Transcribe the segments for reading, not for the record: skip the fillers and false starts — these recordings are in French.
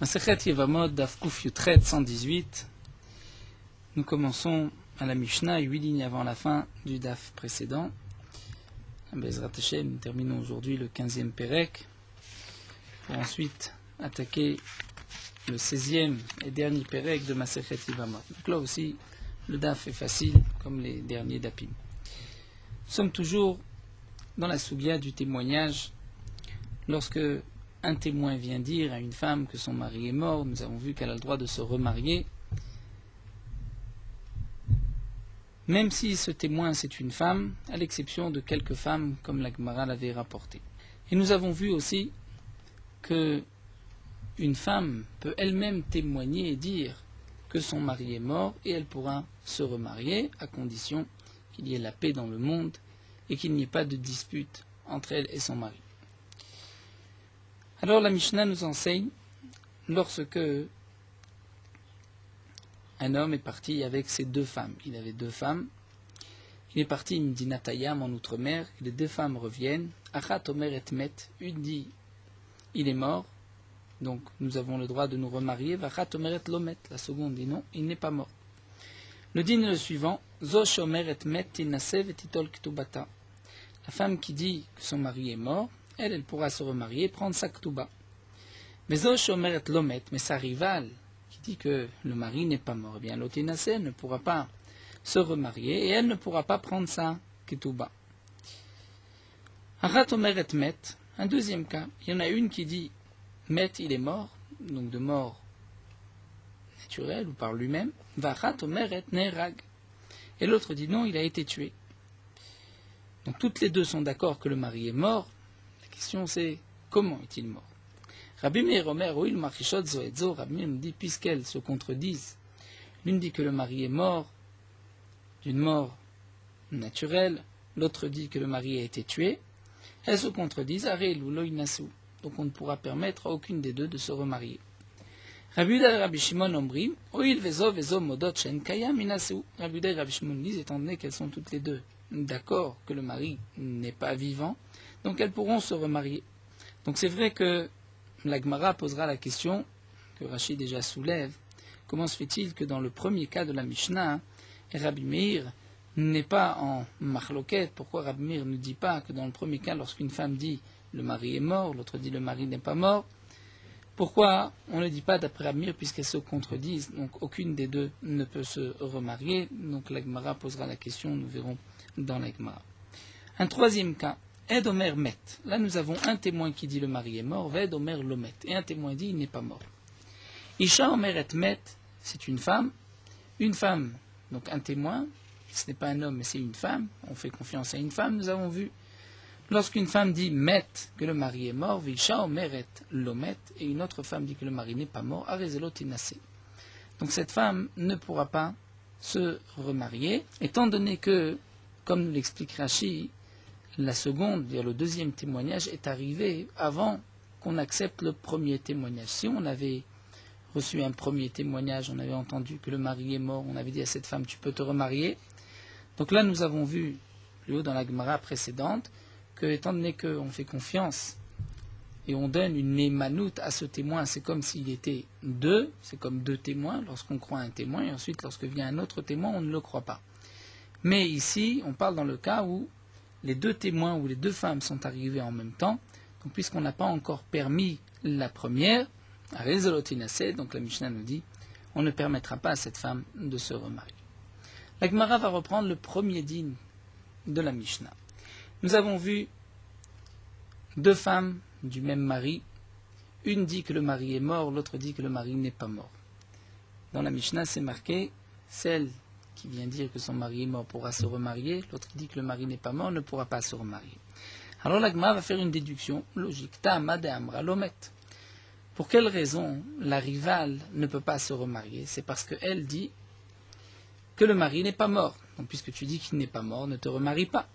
Masechet Yevamot, Daf Kuf Yutret 118. Nous commençons à la Mishnah, 8 lignes avant la fin du Daf précédent. Bezrat Hashem, nous terminons aujourd'hui le 15e Perek, pour ensuite attaquer le 16e et dernier Perek de Masechet Yevamot. Donc là aussi, le Daf est facile, comme les derniers Dapim. Nous sommes toujours dans la soubia du témoignage. Lorsque un témoin vient dire à une femme que son mari est mort, nous avons vu qu'elle a le droit de se remarier, même si ce témoin c'est une femme, à l'exception de quelques femmes comme la Gemara l'avait rapporté. Et nous avons vu aussi que une femme peut elle-même témoigner et dire que son mari est mort et elle pourra se remarier à condition qu'il y ait la paix dans le monde et qu'il n'y ait pas de dispute entre elle et son mari. Alors la Mishnah nous enseigne, lorsque un homme est parti avec ses deux femmes, il avait deux femmes, il est parti une dit Natayam en outre-mer, et les deux femmes reviennent, Achat Omer et Met, une dit il est mort, donc nous avons le droit de nous remarier, Vachat Omer et Lomet, la seconde dit non, il n'est pas mort. Le dîne est le suivant, Zosh Omer et Met Tinasev et Titol Ktubata. La femme qui dit que son mari est mort, elle pourra se remarier et prendre sa Ktuba. Mais Zosh Omer et Lomet, mais sa rivale qui dit que le mari n'est pas mort, eh bien l'Otinase ne pourra pas se remarier et elle ne pourra pas prendre sa Ktuba. Achat Omer et Met, un deuxième cas, il y en a une qui dit Met il est mort, donc de mort naturelle ou par lui-même, Vachat Omer et Nerag, et l'autre dit non, il a été tué. Donc toutes les deux sont d'accord que le mari est mort. La question c'est comment est-il mort? Rabbi Meir Omer, Oil Machishot Zoedzo, Rabbi Meir nous dit, puisqu'elles se contredisent, l'une dit que le mari est mort d'une mort naturelle, l'autre dit que le mari a été tué, elles se contredisent, Arel ou Loinasu, donc on ne pourra permettre à aucune des deux de se remarier. Rabbi Yehuda et Rabbi Shimon Omrim, Oil Vezo Vezo Modot Shen Kayam Inasu. Rabbi Yehuda et Rabbi Shimon disent, étant donné qu'elles sont toutes les deux d'accord que le mari n'est pas vivant, donc elles pourront se remarier. Donc c'est vrai que la Gemara posera la question, que Rashi déjà soulève, comment se fait-il que dans le premier cas de la Mishnah, Rabbi Meir n'est pas en marloquette? Pourquoi Rabbi Meir ne dit pas que dans le premier cas, lorsqu'une femme dit le mari est mort, l'autre dit le mari n'est pas mort, pourquoi on ne dit pas d'après Rabbi Meir puisqu'elles se contredisent? Donc aucune des deux ne peut se remarier. Donc la Gemara posera la question, nous verrons dans la Gemara. Un troisième cas, Ed Omer Met. Là nous avons un témoin qui dit le mari est mort, Ved Omer Lomet, et un témoin dit il n'est pas mort. Isha Omer et Met, c'est une femme, donc un témoin, ce n'est pas un homme mais c'est une femme, on fait confiance à une femme, nous avons vu. Lorsqu'une femme dit Met, que le mari est mort, Visha Omer et Lomet, et une autre femme dit que le mari n'est pas mort, Arezelo Tinase. Donc cette femme ne pourra pas se remarier, étant donné que, comme nous l'explique Rashi, la seconde, c'est-à-dire le deuxième témoignage, est arrivé avant qu'on accepte le premier témoignage. Si on avait reçu un premier témoignage, on avait entendu que le mari est mort, on avait dit à cette femme, tu peux te remarier. Donc là, nous avons vu, plus haut dans la Gemara précédente, que, étant donné qu'on fait confiance et on donne une émanoute à ce témoin, c'est comme s'il était deux, c'est comme deux témoins, lorsqu'on croit un témoin, et ensuite, lorsque vient un autre témoin, on ne le croit pas. Mais ici, on parle dans le cas où les deux témoins ou les deux femmes sont arrivés en même temps. Donc, puisqu'on n'a pas encore permis la première, à Rezolotinase, donc la Mishnah nous dit, on ne permettra pas à cette femme de se remarier. La Gemara va reprendre le premier dîne de la Mishnah. Nous avons vu deux femmes du même mari. Une dit que le mari est mort, l'autre dit que le mari n'est pas mort. Dans la Mishnah, c'est marqué, celle qui vient dire que son mari est mort pourra se remarier, l'autre dit que le mari n'est pas mort, ne pourra pas se remarier. Alors la Gemara va faire une déduction logique. Ta'ama de Amra Lomet. Pour quelle raison la rivale ne peut pas se remarier? C'est parce qu'elle dit que le mari n'est pas mort. Donc puisque tu dis qu'il n'est pas mort, ne te remarie pas.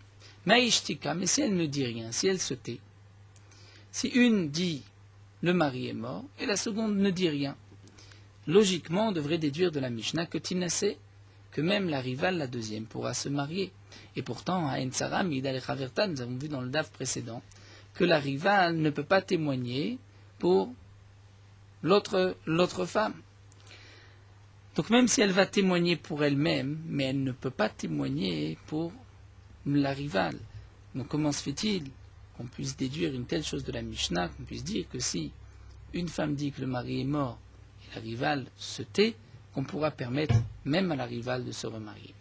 Maïshtika, mais si elle ne dit rien, si elle se tait, si une dit le mari est mort et la seconde ne dit rien, logiquement on devrait déduire de la Mishnah que Tinase, que même la rivale, la deuxième, pourra se marier. Et pourtant, à Ensara, Migdal et Chaverta, nous avons vu dans le DAF précédent, que la rivale ne peut pas témoigner pour l'autre femme. Donc même si elle va témoigner pour elle-même, mais elle ne peut pas témoigner pour la rivale. Donc comment se fait-il qu'on puisse déduire une telle chose de la Mishnah, qu'on puisse dire que si une femme dit que le mari est mort et la rivale se tait, qu'on pourra permettre même à la rivale de se remarier.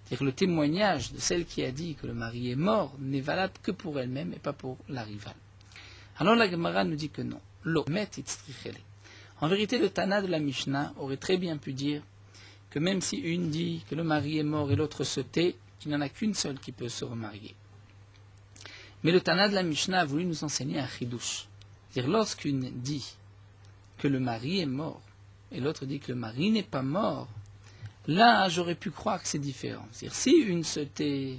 C'est-à-dire que le témoignage de celle qui a dit que le mari est mort n'est valable que pour elle-même et pas pour la rivale. Alors la Gemara nous dit que non. En vérité, le Tana de la Mishnah aurait très bien pu dire que même si une dit que le mari est mort et l'autre se tait, il n'y en a qu'une seule qui peut se remarier. Mais le Tana de la Mishnah a voulu nous enseigner un chidouche. C'est-à-dire lorsqu'une dit que le mari est mort et l'autre dit que le mari n'est pas mort, là j'aurais pu croire que c'est différent. C'est-à-dire si une se tait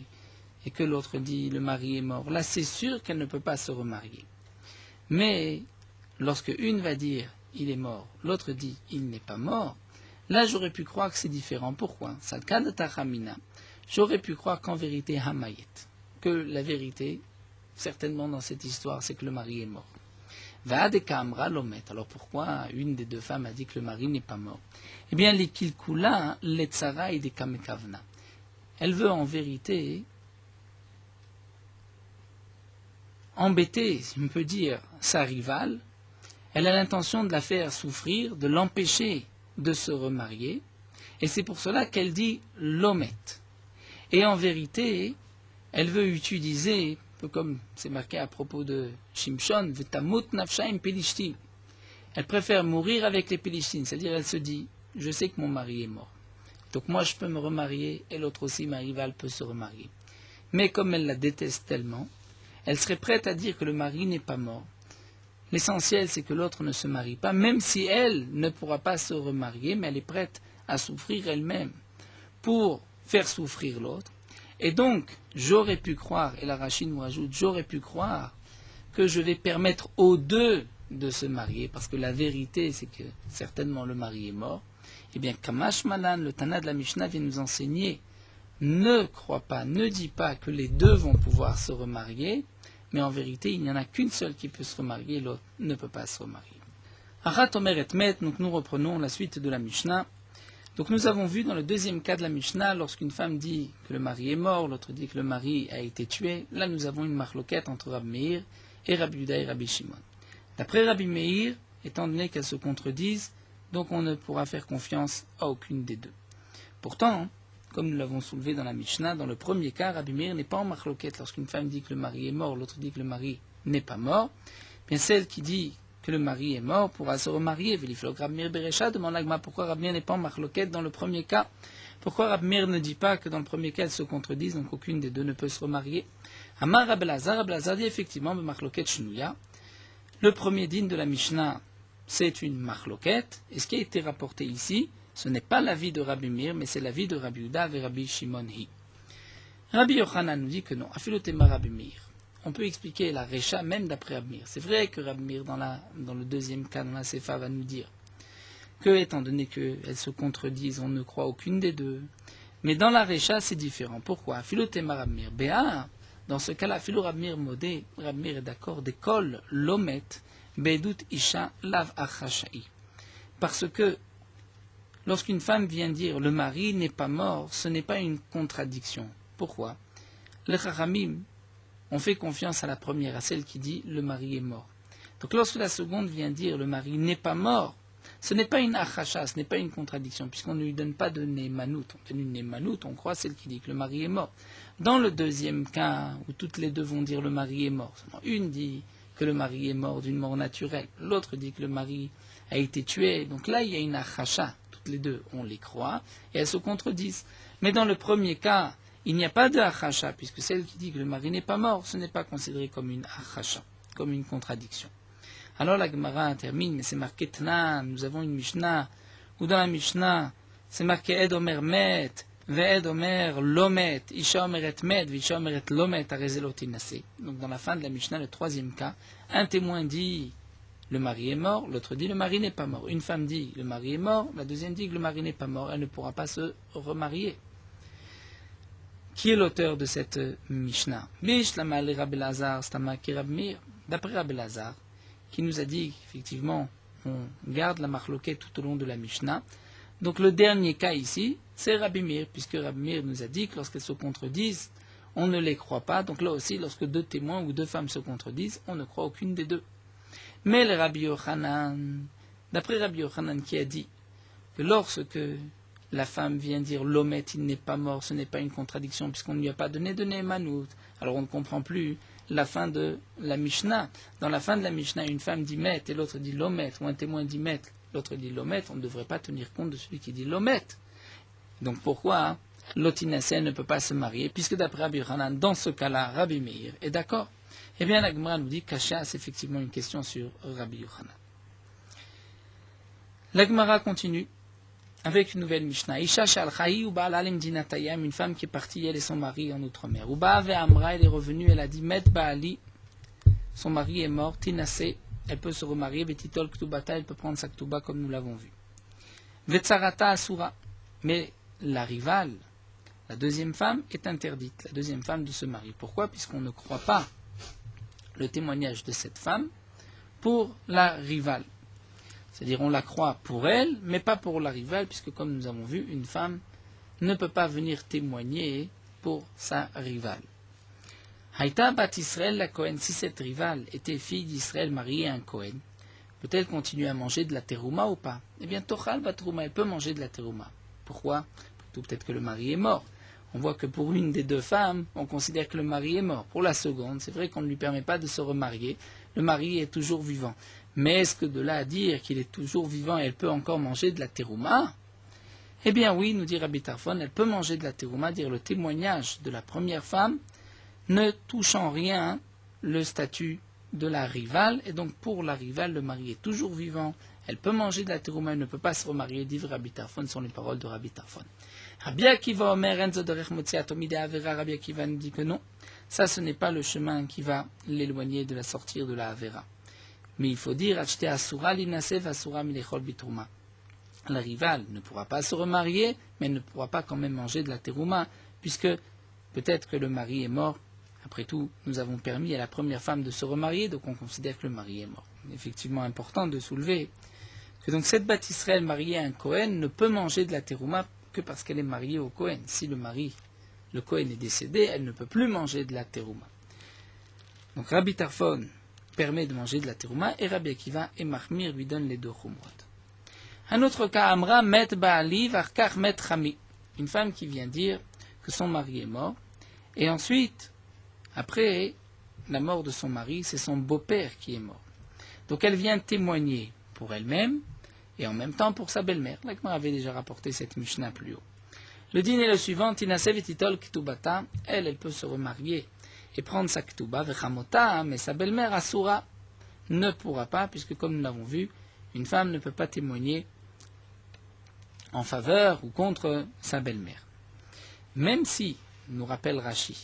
et que l'autre dit le mari est mort, là c'est sûr qu'elle ne peut pas se remarier. Mais lorsque une va dire il est mort, l'autre dit il n'est pas mort, là j'aurais pu croire que c'est différent. Pourquoi? Salkad Tachamina. J'aurais pu croire qu'en vérité Hamayet, que la vérité, certainement dans cette histoire, c'est que le mari est mort. Vaadeka Amra Lomet. Alors pourquoi une des deux femmes a dit que le mari n'est pas mort? Eh bien, les Kilkula, les Tzara et des Kamekavna. Elle veut en vérité embêter, si on peut dire, sa rivale. Elle a l'intention de la faire souffrir, de l'empêcher de se remarier. Et c'est pour cela qu'elle dit Lomet. Et en vérité, elle veut utiliser, un peu comme c'est marqué à propos de Shimshon, Vetamut Nafshaim Pelishtim. Elle préfère mourir avec les Pelishtim, c'est-à-dire elle se dit, je sais que mon mari est mort. Donc moi je peux me remarier et l'autre aussi, ma rivale, peut se remarier. Mais comme elle la déteste tellement, elle serait prête à dire que le mari n'est pas mort. L'essentiel c'est que l'autre ne se marie pas, même si elle ne pourra pas se remarier, mais elle est prête à souffrir elle-même pour faire souffrir l'autre. Et donc, j'aurais pu croire, et la Rachid nous rajoute, j'aurais pu croire que je vais permettre aux deux de se marier, parce que la vérité, c'est que certainement le mari est mort. Eh bien, Kamash Malan, le Tana de la Mishnah, vient nous enseigner, ne crois pas, ne dis pas que les deux vont pouvoir se remarier, mais en vérité, il n'y en a qu'une seule qui peut se remarier, l'autre ne peut pas se remarier. Arat Omer et Met, donc nous reprenons la suite de la Mishnah. Donc nous avons vu dans le deuxième cas de la Mishnah, lorsqu'une femme dit que le mari est mort, l'autre dit que le mari a été tué, là nous avons une marloquette entre Rabbi Meir et Rabbi Yuda et Rabbi Shimon. D'après Rabbi Meir, étant donné qu'elles se contredisent, donc on ne pourra faire confiance à aucune des deux. Pourtant, comme nous l'avons soulevé dans la Mishnah, dans le premier cas, Rabbi Meir n'est pas en marloquette. Lorsqu'une femme dit que le mari est mort, l'autre dit que le mari n'est pas mort, bien celle qui dit que le mari est mort pourra se remarier. Véliflog Rabbi Meir Berecha demande l'agma pourquoi Rabbi Meir n'est pas en marloquette dans le premier cas. Pourquoi Rabbi Meir ne dit pas que dans le premier cas elles se contredisent, donc aucune des deux ne peut se remarier. Amar Rabbi Lazar dit effectivement marloquette shnouya. Le premier din de la Mishnah, c'est une marloquette, et ce qui a été rapporté ici, ce n'est pas l'avis de Rabbi Meir, mais c'est l'avis de Rabbi Yuda et Rabbi Shimon hi. Rabbi Yochanan nous dit que non, afilotema Rabbi Meir. On peut expliquer la Recha même d'après Rabbi Meir. C'est vrai que Rabbi Meir, dans le deuxième cas, dans la Sefa, va nous dire que, étant donné qu'elles se contredisent, on ne croit aucune des deux. Mais dans la Recha, c'est différent. Pourquoi? Philotema Rabbi Meir. Béa, dans ce cas-là, Philo Rabbi Meir modé, Rabbi Meir est d'accord, d'école lomet, bedut isha lav achashai. Parce que, lorsqu'une femme vient dire le mari n'est pas mort, ce n'est pas une contradiction. Pourquoi? Les Chachamim on fait confiance à la première, à celle qui dit le mari est mort. Donc lorsque la seconde vient dire le mari n'est pas mort, ce n'est pas une achacha, ce n'est pas une contradiction, puisqu'on ne lui donne pas de némanout. On donne une némanout, on croit celle qui dit que le mari est mort. Dans le deuxième cas, où toutes les deux vont dire le mari est mort, une dit que le mari est mort d'une mort naturelle, l'autre dit que le mari a été tué, donc là il y a une achacha, toutes les deux on les croit, et elles se contredisent. Mais dans le premier cas, il n'y a pas de achacha, puisque celle qui dit que le mari n'est pas mort, ce n'est pas considéré comme une achacha, comme une contradiction. Alors la Gemara termine, mais c'est marqué Tnan, nous avons une Mishnah, où dans la Mishnah, c'est marqué Ed Omer Met, Ve'ed Omer Lomet, Isha Omeret Met, Visha Omeret Lomet, Arezelotinase. Donc dans la fin de la Mishnah, le troisième cas, un témoin dit le mari est mort, l'autre dit le mari n'est pas mort. Une femme dit le mari est mort, la deuxième dit que le mari n'est pas mort, elle ne pourra pas se remarier. Qui est l'auteur de cette Mishnah? D'après Rabbi Lazar, qui nous a dit effectivement on garde la marloquette tout au long de la Mishnah. Donc le dernier cas ici, c'est Rabbi Meir, puisque Rabbi Meir nous a dit que lorsqu'elles se contredisent, on ne les croit pas. Donc là aussi, lorsque deux témoins ou deux femmes se contredisent, on ne croit aucune des deux. Mais le Rabbi Yochanan, d'après Rabbi Yochanan qui a dit que lorsque la femme vient dire l'omet, il n'est pas mort, ce n'est pas une contradiction puisqu'on ne lui a pas donné de Nehemanout, alors on ne comprend plus la fin de la Mishnah. Dans la fin de la Mishnah, une femme dit met et l'autre dit l'omet, ou un témoin dit met, l'autre dit l'omet, on ne devrait pas tenir compte de celui qui dit l'omet. Donc pourquoi l'otinasé ne peut pas se marier, puisque d'après Rabbi Yochanan, dans ce cas-là, Rabbi Meir est d'accord. Eh bien, la Gemara nous dit qu'Acha, c'est effectivement une question sur Rabbi Yochanan. La Gemara continue avec une nouvelle Mishnah. Isha shalchahi ou ba'alalim dinatayam, une femme qui est partie, elle et son mari en outre-mer. Ou ba'ave amra, elle est revenue, elle a dit met ba'ali, son mari est mort, tinasé, elle peut se remarier, vetitol ktubata, elle peut prendre sa ktuba comme nous l'avons vu. Vetsarata asura, mais la rivale, la deuxième femme est interdite, la deuxième femme de se marier. Pourquoi? Puisqu'on ne croit pas le témoignage de cette femme pour la rivale. C'est-à-dire on la croit pour elle, mais pas pour la rivale, puisque comme nous avons vu, une femme ne peut pas venir témoigner pour sa rivale. Haïta bat Israël la Cohen, si cette rivale était fille d'Israël mariée à un Cohen, peut-elle continuer à manger de la terouma ou pas? Eh bien, Tochal bat terouma, elle peut manger de la terouma. Pourquoi? Peut-être que le mari est mort. On voit que pour une des deux femmes, on considère que le mari est mort. Pour la seconde, c'est vrai qu'on ne lui permet pas de se remarier. Le mari est toujours vivant. Mais est-ce que de là à dire qu'il est toujours vivant et elle peut encore manger de la terouma? Eh bien oui, nous dit Rabbi Tarfon, elle peut manger de la terouma, dire le témoignage de la première femme ne touche en rien le statut de la rivale. Et donc pour la rivale, le mari est toujours vivant. Elle peut manger de la terouma, elle ne peut pas se remarier, dit Rabbi Tarfon, sont les paroles de Rabbi Tarfon. Rabbi Akiva Omer Enzo Derech Motziat Omide Avera, Rabbi Akiva nous dit que non, ça ce n'est pas le chemin qui va l'éloigner de la sortir de la Avera. Mais il faut dire Achete Asura Linasev Asura Milechol Bitrouma. La rivale ne pourra pas se remarier, mais elle ne pourra pas quand même manger de la terouma, puisque peut-être que le mari est mort. Après tout, nous avons permis à la première femme de se remarier, donc on considère que le mari est mort. Effectivement important de soulever que donc cette Bat Israël mariée à un Cohen ne peut manger de la terouma que parce qu'elle est mariée au Cohen. Si le Cohen est décédé, elle ne peut plus manger de la terouma. Donc Rabbi Tarfon permet de manger de la terouma et Rabbi Akiva et Mahmir lui donnent les deux chumrot. Un autre cas, Amra met Baali varkar met Chami, une femme qui vient dire que son mari est mort et ensuite, après la mort de son mari, c'est son beau-père qui est mort. Donc elle vient témoigner pour elle-même et en même temps pour sa belle-mère. L'Agmara avait déjà rapporté cette Mishnah plus haut. Le dîner est le suivant, Tinasev etitol ktubata, elle peut se remarier et prendre sa ktuba, vechamota, mais sa belle-mère Asura ne pourra pas, puisque comme nous l'avons vu, une femme ne peut pas témoigner en faveur ou contre sa belle-mère. Même si, nous rappelle Rashi,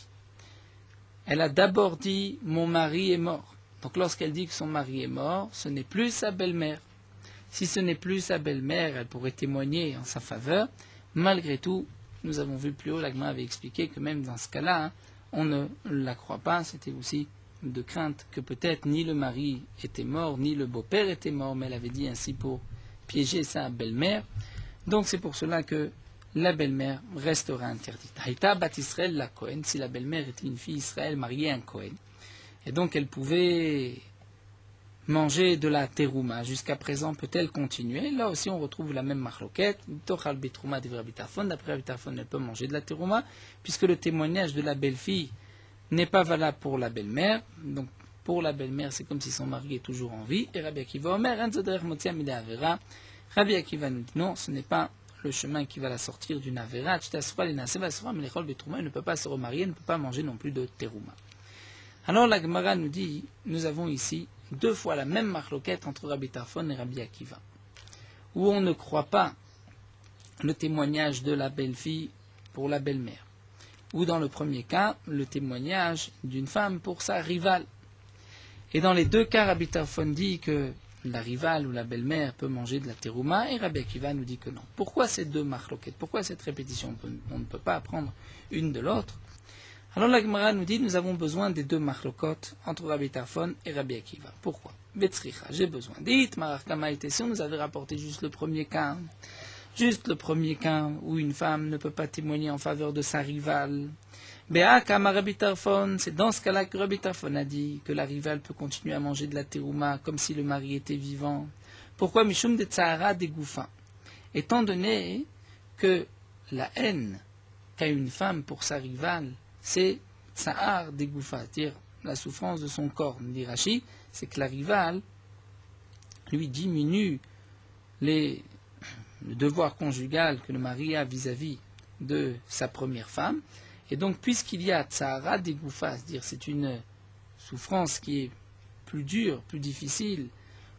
elle a d'abord dit « mon mari est mort ». Donc lorsqu'elle dit que son mari est mort, ce n'est plus sa belle-mère. Si ce n'est plus sa belle-mère, elle pourrait témoigner en sa faveur. Malgré tout, nous avons vu plus haut, l'Agma avait expliqué que même dans ce cas-là, on ne la croit pas. C'était aussi de crainte que peut-être ni le mari était mort, ni le beau-père était mort, mais elle avait dit ainsi pour piéger sa belle-mère. Donc c'est pour cela que la belle-mère restera interdite. Haïta bat Israël la Cohen, si la belle-mère était une fille Israël mariée à un Cohen. Et donc elle pouvait manger de la terouma. Jusqu'à présent, peut-elle continuer? Là aussi, on retrouve la même marloquette. Tochal betrouma de Rabbi Tarfon. D'après Rabbi Tarfon, elle peut manger de la terouma, puisque le témoignage de la belle-fille n'est pas valable pour la belle-mère. Donc, pour la belle-mère, c'est comme si son mari est toujours en vie. Et Rabbi Akiva Omer, Rabbi Akiva nous dit non, ce n'est pas le chemin qui va la sortir d'une avera. Elle ne peut pas se remarier, elle ne peut pas manger non plus de terouma. Alors la Gemara nous dit, nous avons ici deux fois la même marloquette entre Rabbi Tarfon et Rabbi Akiva, où on ne croit pas le témoignage de la belle-fille pour la belle-mère, ou dans le premier cas, le témoignage d'une femme pour sa rivale. Et dans les deux cas, Rabbi Tarfon dit que la rivale ou la belle-mère peut manger de la terouma, et Rabbi Akiva nous dit que non. Pourquoi ces deux marloquettes? Pourquoi cette répétition? On ne peut pas apprendre une de l'autre. Alors la Gemara nous dit, nous avons besoin des deux machlokot entre Rabbi Tarfon et Rabbi Akiva. Pourquoi? Betzricha, j'ai besoin. Dites, Marachkama et si on nous avait rapporté juste le premier cas où une femme ne peut pas témoigner en faveur de sa rivale. Béa Kama Rabbi Tarfon, c'est dans ce cas-là que Rabbi Tarfon a dit que la rivale peut continuer à manger de la terouma comme si le mari était vivant. Pourquoi Mishum de Tzahara des Goufa? Étant donné que la haine qu'a une femme pour sa rivale, c'est Tsahar des Goufa, c'est-à-dire la souffrance de son corps. Dit Rashi, c'est que la rivale lui diminue le devoir conjugal que le mari a vis-à-vis de sa première femme. Et donc, puisqu'il y a Tsahara des Goufa, c'est-à-dire c'est une souffrance qui est plus dure, plus difficile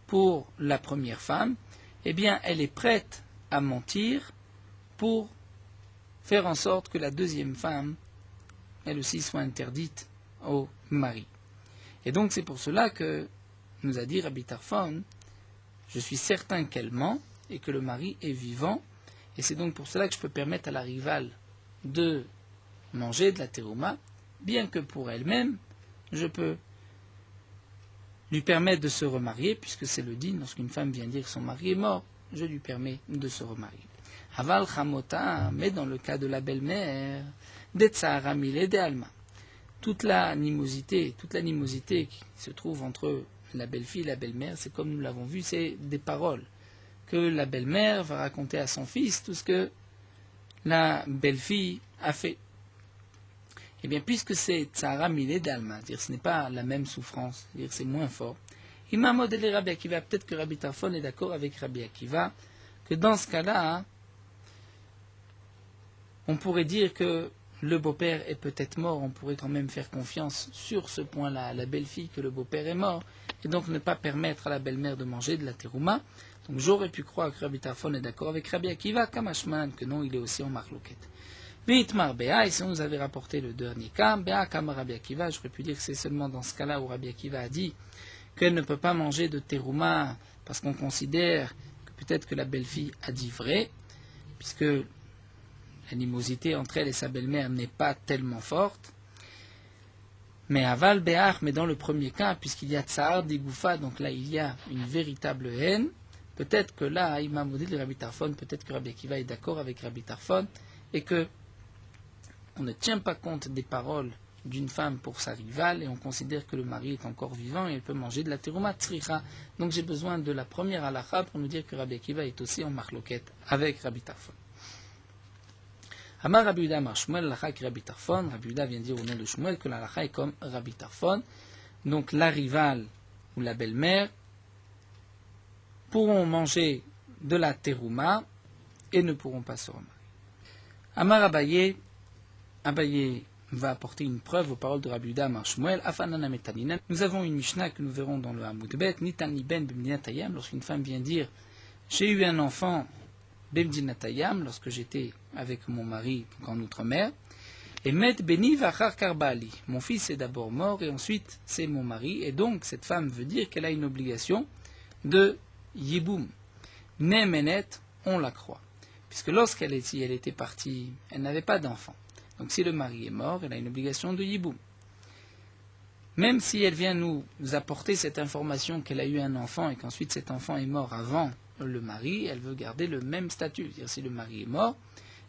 pour la première femme, eh bien, elle est prête à mentir pour faire en sorte que la deuxième femme, elle aussi, soit interdite au mari. Et donc, c'est pour cela que nous a dit Rabbi Tarfon, je suis certain qu'elle ment et que le mari est vivant, et c'est donc pour cela que je peux permettre à la rivale de manger de la terouma, bien que pour elle-même, je peux lui permettre de se remarier, puisque c'est le din, lorsqu'une femme vient dire que son mari est mort, je lui permets de se remarier. Aval chamota, mais dans le cas de la belle-mère, des tsahara mile de alma. Toute l'animosité qui se trouve entre la belle-fille et la belle-mère, c'est comme nous l'avons vu, c'est des paroles que la belle-mère va raconter à son fils, tout ce que la belle-fille a fait. Eh bien, puisque c'est tsahara mile de alma, c'est-à-dire ce n'est pas la même souffrance, c'est-à-dire c'est moins fort, il m'a modélé Rabbi Akiva, peut-être que Rabbi Tarfon est d'accord avec Rabbi Akiva, que dans ce cas-là, on pourrait dire que le beau-père est peut-être mort, on pourrait quand même faire confiance sur ce point-là à la belle-fille que le beau-père est mort, et donc ne pas permettre à la belle-mère de manger de la terouma. Donc j'aurais pu croire que Rabbi Tarfon est d'accord avec Rabbi Akiva, Kamashman, que non, il est aussi en marloquette. Vitmar Béa, et si on nous avait rapporté le dernier cas, Béa Kama Rabbi Akiva, j'aurais pu dire que c'est seulement dans ce cas-là où Rabbi Akiva a dit qu'elle ne peut pas manger de terouma parce qu'on considère que peut-être que la belle-fille a dit vrai, puisque l'animosité entre elle et sa belle-mère n'est pas tellement forte. Mais aval béach, mais dans le premier cas, puisqu'il y a tsahar des goufa, donc là il y a une véritable haine, peut-être que là, Imam Moudil et Rabbi Tarfon, peut-être que Rabbi Akiva est d'accord avec Rabbi Tarfon, et que on ne tient pas compte des paroles d'une femme pour sa rivale, et on considère que le mari est encore vivant et elle peut manger de la terouma tzricha. Donc j'ai besoin de la première halakha pour nous dire que Rabbi Akiva est aussi en marloquette avec Rabbi Tarfon. Amar Rabbi Yehuda Amar Shmuel, l'halakha qui Rabbi Tarfon. Rabbi Yehuda vient dire au nom de Shmuel que l'halakha est comme Rabbi Tarfon. Donc la rivale ou la belle-mère pourront manger de la terouma et ne pourront pas se remarier. Amar Abaye, Abaye va apporter une preuve aux paroles de Rabbi Yehuda Amar Shmuel. Afanana metanina. Nous avons une Mishnah que nous verrons dans le Hamoud Bet. Nitan liben b'mdinatayam. Lorsqu'une femme vient dire j'ai eu un enfant b'mdinatayam lorsque j'étais avec mon mari en outre-mer. Et met beni vachar karbali. Mon fils est d'abord mort et ensuite c'est mon mari. Et donc cette femme veut dire qu'elle a une obligation de yiboum. Nemenet, on la croit. Puisque lorsqu'elle était partie, elle n'avait pas d'enfant. Donc si le mari est mort, elle a une obligation de yiboum. Même si elle vient nous apporter cette information qu'elle a eu un enfant et qu'ensuite cet enfant est mort avant le mari, elle veut garder le même statut. C'est-à-dire si le mari est mort,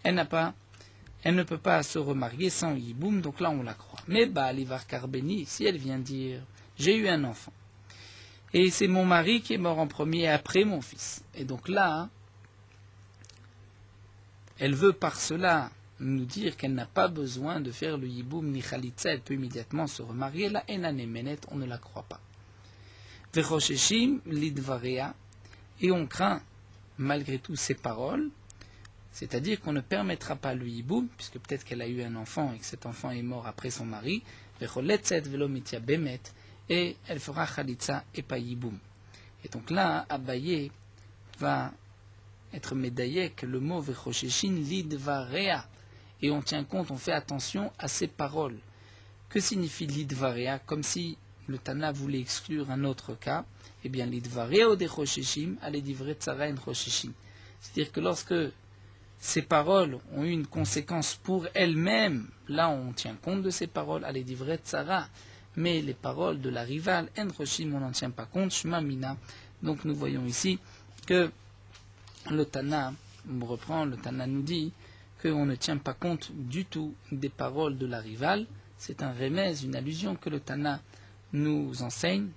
elle ne peut pas se remarier sans yiboum, donc là on la croit. Mais Ba'alivar Karbeni, si elle vient dire j'ai eu un enfant, et c'est mon mari qui est mort en premier après mon fils, et donc là, elle veut par cela nous dire qu'elle n'a pas besoin de faire le yiboum ni khalitza, elle peut immédiatement se remarier, la enanemenet, on ne la croit pas. Vechosheshim lidvarea, et on craint malgré tout ces paroles, c'est-à-dire qu'on ne permettra pas le yiboum, puisque peut-être qu'elle a eu un enfant et que cet enfant est mort après son mari, vecholetzet velomitia bemet, et elle fera khalitza et pas yiboum. Et donc là, Abaye va être médaillé que le mot vechosheshin lidvarea, et on tient compte, on fait attention à ces paroles. Que signifie lidvarea? Comme si le Tana voulait exclure un autre cas, eh bien lidvarea ou de chosheshim, allez divrer tsara en chosheshim. C'est-à-dire que lorsque ces paroles ont eu une conséquence pour elles-mêmes, là on tient compte de ces paroles, allez divret Sarah, mais les paroles de la rivale, En Roshim, on n'en tient pas compte, Shema Mina. Donc nous voyons ici que le Tana, on reprend, le Tana nous dit qu'on ne tient pas compte du tout des paroles de la rivale. C'est un remèze, une allusion que le Tana nous enseigne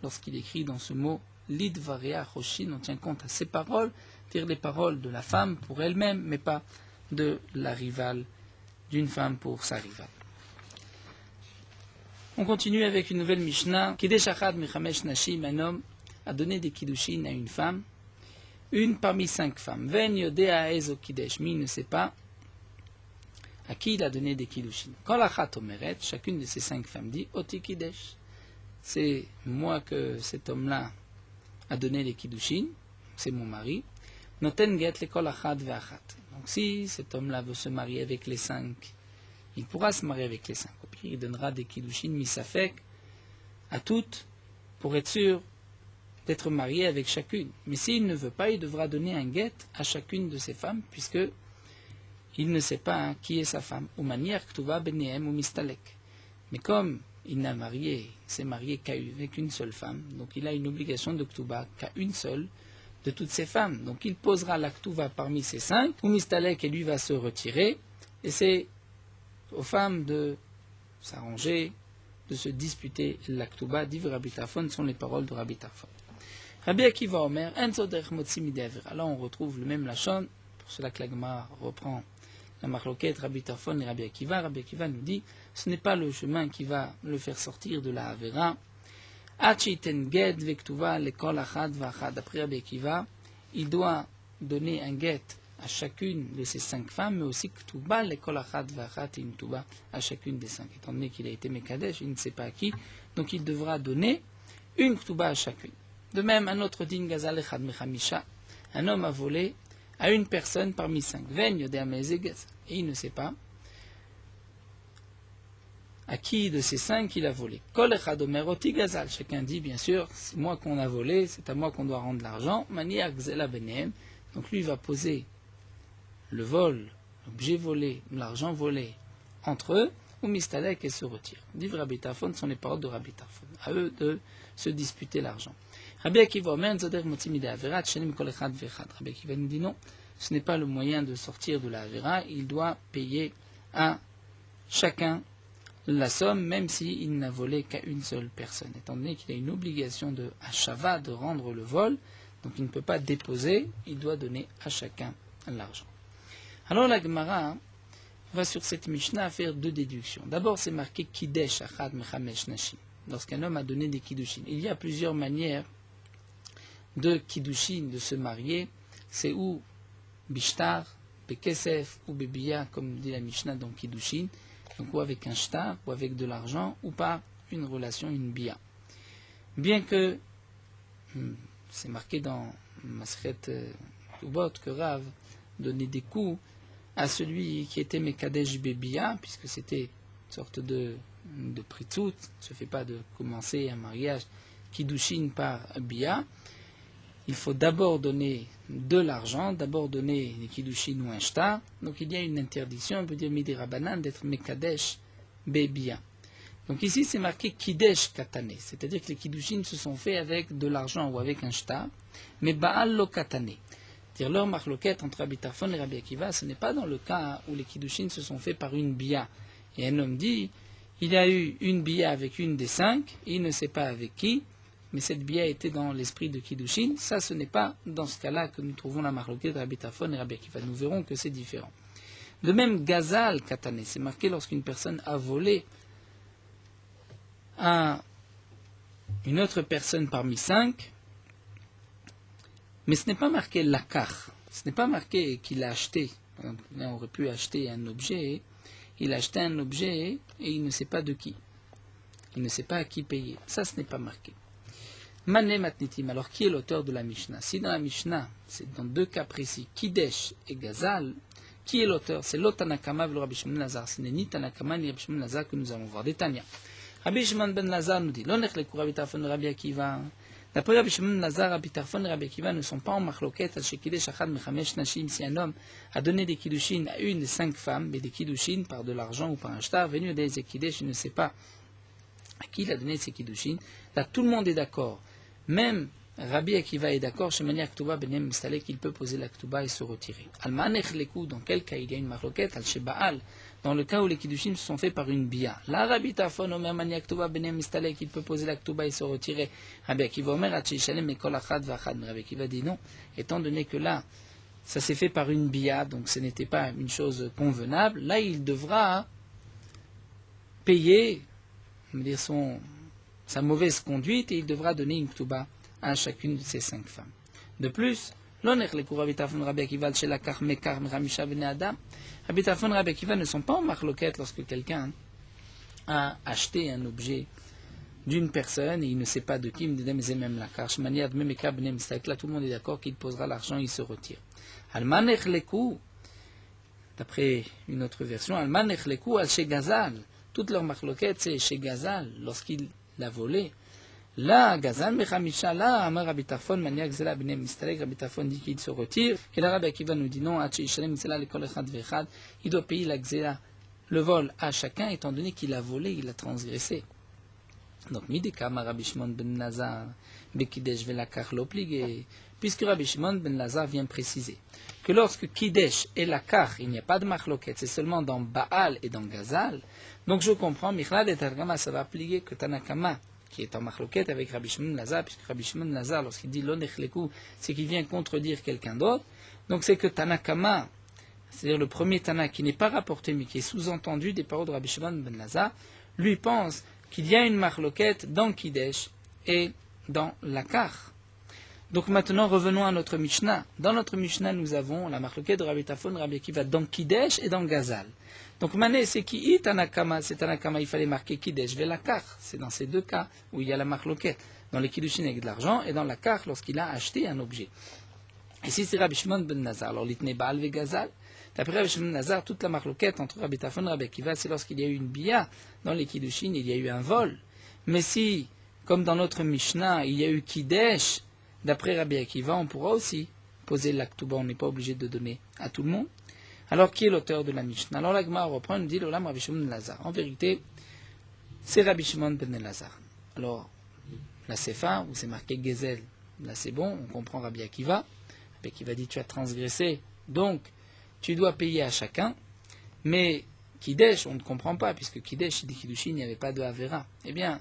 lorsqu'il écrit dans ce mot Lid Varia Roshin, on tient compte à ces paroles, dire les paroles de la femme pour elle-même, mais pas de la rivale, d'une femme pour sa rivale. On continue avec une nouvelle Mishnah. Kidesh Achad Mechamesh Nashim, un homme a donné des Kiddushin à une femme, une parmi 5 femmes. Ven Yodea Ezo Kidesh, mais il ne sait pas à qui il a donné des Kiddushin. Kol Achat Omeret, chacune de ces 5 femmes dit Oti Kidesh. C'est moi que cet homme-là a donné les Kiddushin, c'est mon mari. Noten Get le Kol Achat Ve'achat. Donc si cet homme-là veut se marier avec les 5, il pourra se marier avec les 5. Au pire, il donnera des Kiddushin misafek à toutes pour être sûr d'être marié avec chacune. Mais s'il ne veut pas, il devra donner un get à chacune de ces femmes, puisque il ne sait pas qui est sa femme. Ou manière ktuva benehem ou mistalek. Mais comme il n'a marié, s'est marié qu'avec une seule femme, donc il a une obligation de ktuba qu'à une seule de toutes ces femmes. Donc il posera la ktuva parmi ces 5, ou mistalek, et lui va se retirer, et c'est aux femmes de s'arranger, de se disputer la ktuba. Div Rabbi Tarfon sont les paroles de Rabbi Tarfon. Rabbi Akiva Omer, alors on retrouve le même lachon, pour cela que la Gemara reprend la marloquette Rabbi Tarfon et Rabbi Akiva. Rabbi Akiva nous dit, ce n'est pas le chemin qui va le faire sortir de la Avera. D'après Rabbi Akiva, il doit donner un get à chacune de ces 5 femmes, mais aussi Ktuba, l'école Achat Vachat et une Ktuba à chacune des 5. Étant donné qu'il a été Mekadesh, il ne sait pas à qui, donc il devra donner une Ktuba à chacune. De même, un autre din Gazal Echad Mechamisha, un homme a volé à une personne parmi 5. Ven Yodea Mezegez, et il ne sait pas à qui de ces 5 il a volé. Kol Echad Omer Oti Gazal, chacun dit bien sûr, c'est moi qu'on a volé, c'est à moi qu'on doit rendre l'argent. Mani Agzela Benem, donc lui va poser le vol, l'objet volé, l'argent volé entre eux, ou Mistalek et se retire. Div Rabbi Tarfon sont les paroles de Rabbi Tarfon. À eux de se disputer l'argent. Rabbi Akiva Omer, Zoder Motzi Midei Averat, Shelim Kol Echad Ve'echad. Rabbi Akiva nous dit non, ce n'est pas le moyen de sortir de la Avera, il doit payer à chacun la somme, même s'il n'a volé qu'à une seule personne. Étant donné qu'il a une obligation de Hashava, de rendre le vol, donc il ne peut pas déposer, il doit donner à chacun l'argent. Alors la Gemara va sur cette Mishnah faire 2 déductions. D'abord, c'est marqué Kidesh Achad Mechamesh Nashim. Lorsqu'un homme a donné des Kiddushin. Il y a plusieurs manières de Kiddushin, de se marier. C'est ou Bishtar, Bekesef ou Bebiya, comme dit la Mishnah dans Kiddushin. Donc ou avec un shtar, ou avec de l'argent, ou par une relation, une biya. Bien que, c'est marqué dans Masret Tubot que Rav donnait des coups à celui qui était Mekadesh Bebiya, puisque c'était une sorte de pritzout, il ne se fait pas de commencer un mariage Kiddushin par biya. Il faut d'abord donner de l'argent, d'abord donner des Kiddushin ou un shtar. Donc il y a une interdiction, on peut dire Midi Rabbanan, d'être Mekadesh Bebiya. Donc ici c'est marqué Kidesh Katane, c'est-à-dire que les Kiddushin se sont faits avec de l'argent ou avec un shtar, mais Baal lo Katane. C'est-à-dire leur marloquette entre Rabbi Tarfon et Rabbi Akiva, ce n'est pas dans le cas où les Kiddushin se sont faits par une biya. Et un homme dit, il a eu une biya avec une des 5, et il ne sait pas avec qui, mais cette biya était dans l'esprit de Kiddushin. Ça, ce n'est pas dans ce cas-là que nous trouvons la marloquette de Rabbi Tarfon et Rabbi Akiva. Nous verrons que c'est différent. De même, Gazal Katane, c'est marqué lorsqu'une personne a volé à une autre personne parmi 5, mais ce n'est pas marqué lakar, ce n'est pas marqué qu'il a acheté. Là, on aurait pu acheter un objet, il a acheté un objet et il ne sait pas de qui. Il ne sait pas à qui payer. Ça, ce n'est pas marqué. Mané matnitim, alors qui est l'auteur de la Mishnah? Si dans la Mishnah, c'est dans 2 cas précis, Kidesh et Gazal, qui est l'auteur? C'est l'Otanakama et le Rabbi Shimon Lazar. Ce n'est ni Tanakama ni Rabbi Shimon Lazar que nous allons voir. Des Tanya. Rabbi Shimon ben Lazar nous dit, l'onech le Rabbi Tarfon Rabbi Akiva. D'après Rabbi Shimon ben Lazar, Rabbi Tarfon et Rabbi Akiva ne sont pas en machloket al shekidesh achad mechamesh nashim. Si un homme a donné des kiddushin à une des 5 femmes, mais des kiddushin par de l'argent ou par un shtar, venu à des kidesh, il ne sait pas à qui il a donné ces kiddushin. Là, tout le monde est d'accord. Même Rabbi Akiva est d'accord, chez Mani Aktuba Benem Mistalek, qu'il peut poser l'Aktuba et se retirer. Al-Manech Lekou, dans quel cas il y a une marloquette, Al-Shebaal, dans le cas où les kiddushin se sont faits par une bia. La Rabbi Tarfon, Omer Mani Aktuba Benem Mistalek, il peut poser l'Aktuba et se retirer. Rabbi Akiva Omer, Atchishalem, Ekol Achad Vachad. Rabbi Akiva dit non, étant donné que là, ça s'est fait par une bia, donc ce n'était pas une chose convenable, là il devra payer, on va dire sa mauvaise conduite, et il devra donner une Ktuba à chacune de ces 5 femmes. De plus, Rabbi Tarfon Rabbi Akiva ne sont pas en marloquette lorsque quelqu'un a acheté un objet d'une personne et il ne sait pas de qui, même la carte. Là, tout le monde est d'accord qu'il posera l'argent et il se retire. D'après une autre version, toute leur marloquette, c'est chez Gazal, lorsqu'il l'a volé. Là, Gazal Mechamisha, là, Amar Rabbi Tarfon, Maniak Zela B'nei Mistalek, Rabbi Tarfon dit qu'il se retire. Et là, Rabbi Akiva nous dit non, il doit payer la Gzela, le vol à chacun, étant donné qu'il a volé, il a transgressé. Donc, Mideka, Rabbi Shimon ben Lazar, Bekidesh Velakar Loplig, puisque Rabbi Shimon ben Lazar vient préciser que lorsque Kidesh et Lakar, il n'y a pas de marloquette, c'est seulement dans Baal et dans Gazal. Donc, je comprends, Michlad et Targama, ça va appliquer que Tanakama, qui est en marloquette avec Rabbi Shimon Lazar, puisque Rabbi Shimon Lazar, lorsqu'il dit l'onechleku, c'est qu'il vient contredire quelqu'un d'autre. Donc c'est que Tanakama, c'est-à-dire le premier Tana qui n'est pas rapporté, mais qui est sous-entendu des paroles de Rabbi Shimon ben Lazar, lui pense qu'il y a une marloquette dans Kidesh et dans Lakar. Donc maintenant, revenons à notre Mishnah. Dans notre Mishnah, nous avons la marloquette de Rabbi Tarfon, Rabbi Akiva dans Kidesh et dans Gazal. Donc Mané, c'est qui Tanakama, c'est Tanakama, il fallait marquer Kidesh Velakar. C'est dans ces deux cas où il y a la marloquette. Dans les Kiddushin avec de l'argent et dans Lakar lorsqu'il a acheté un objet. Ici, c'est Rabbi Shimon ben Lazar. Alors, l'itne Baal ve Gazal. D'après Rabbi Shimon ben Lazar, toute la marloquette entre Rabbi Tarfon et Rabbi Akiva, c'est lorsqu'il y a eu une bia. Dans les Kiddushin, il y a eu un vol. Mais si, comme dans notre Mishnah, il y a eu Kidesh, d'après Rabbi Akiva, on pourra aussi poser l'Aktuba. On n'est pas obligé de donner à tout le monde. Alors, qui est l'auteur de la Mishnah? Alors, la Gemara reprend, nous dit l'Olam Rabbi Shimon ben Lazar. En vérité, c'est Rabbi Shimon ben Lazar. Alors, la Sefa, où c'est marqué Gezel, là c'est bon, on comprend Rabbi Akiva. Rabbi Akiva dit tu as transgressé, donc tu dois payer à chacun. Mais Kidesh, on ne comprend pas, puisque Kidesh, il dit Kiddushin, il n'y avait pas de Avera. Eh bien,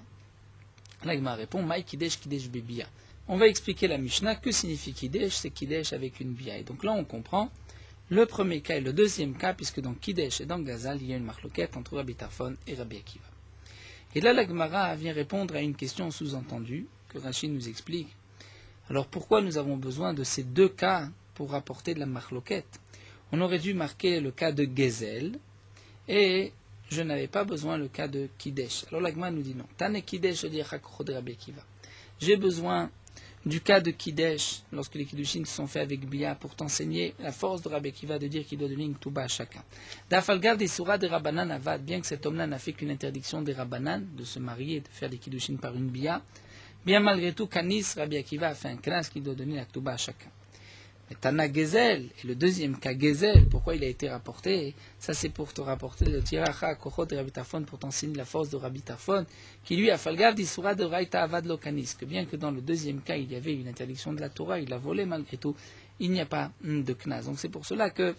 la Gemara répond Maï Kidesh, Kidesh Bebia. On va expliquer la Mishnah, que signifie Kidesh? C'est Kidesh avec une bia. Et donc là, on comprend le premier cas et le deuxième cas, puisque dans Kidesh et dans Gazal, il y a une marloquette entre Rabbi Tarfon et Rabbi Akiva. Et là, la Gemara vient répondre à une question sous-entendue que Rachid nous explique. Alors, pourquoi nous avons besoin de ces deux cas pour rapporter de la marloquette? On aurait dû marquer le cas de Gezel et je n'avais pas besoin le cas de Kidesh. Alors, la Gemara nous dit non. Tane Kidesh, Rabbi Akiva. J'ai besoin du cas de Kidesh, lorsque les Kiddushin sont faits avec Bia, pour t'enseigner la force de Rabbi Akiva de dire qu'il doit donner une Ktuba à chacun. Dafalgar des Surah des Rabbanan Avad, bien que cet homme-là n'a fait qu'une interdiction des Rabbanan, de se marier et de faire des Kiddushin par une Bia, bien malgré tout, Kanis, Rabbi Akiva a fait un knas qui doit donner la Ktuba à chacun. Mais Tana Gezel, et le deuxième cas Gezel, pourquoi il a été rapporté? Ça c'est pour te rapporter le Tiracha, Kochot et Rabbi Tarfon, pour t'enseigner la force de Rabbi Tarfon, qui lui a falgar d'Isura de Raïta Avad Lokanis, que bien que dans le deuxième cas il y avait une interdiction de la Torah, il a volé malgré tout, il n'y a pas de knas. Donc c'est pour cela que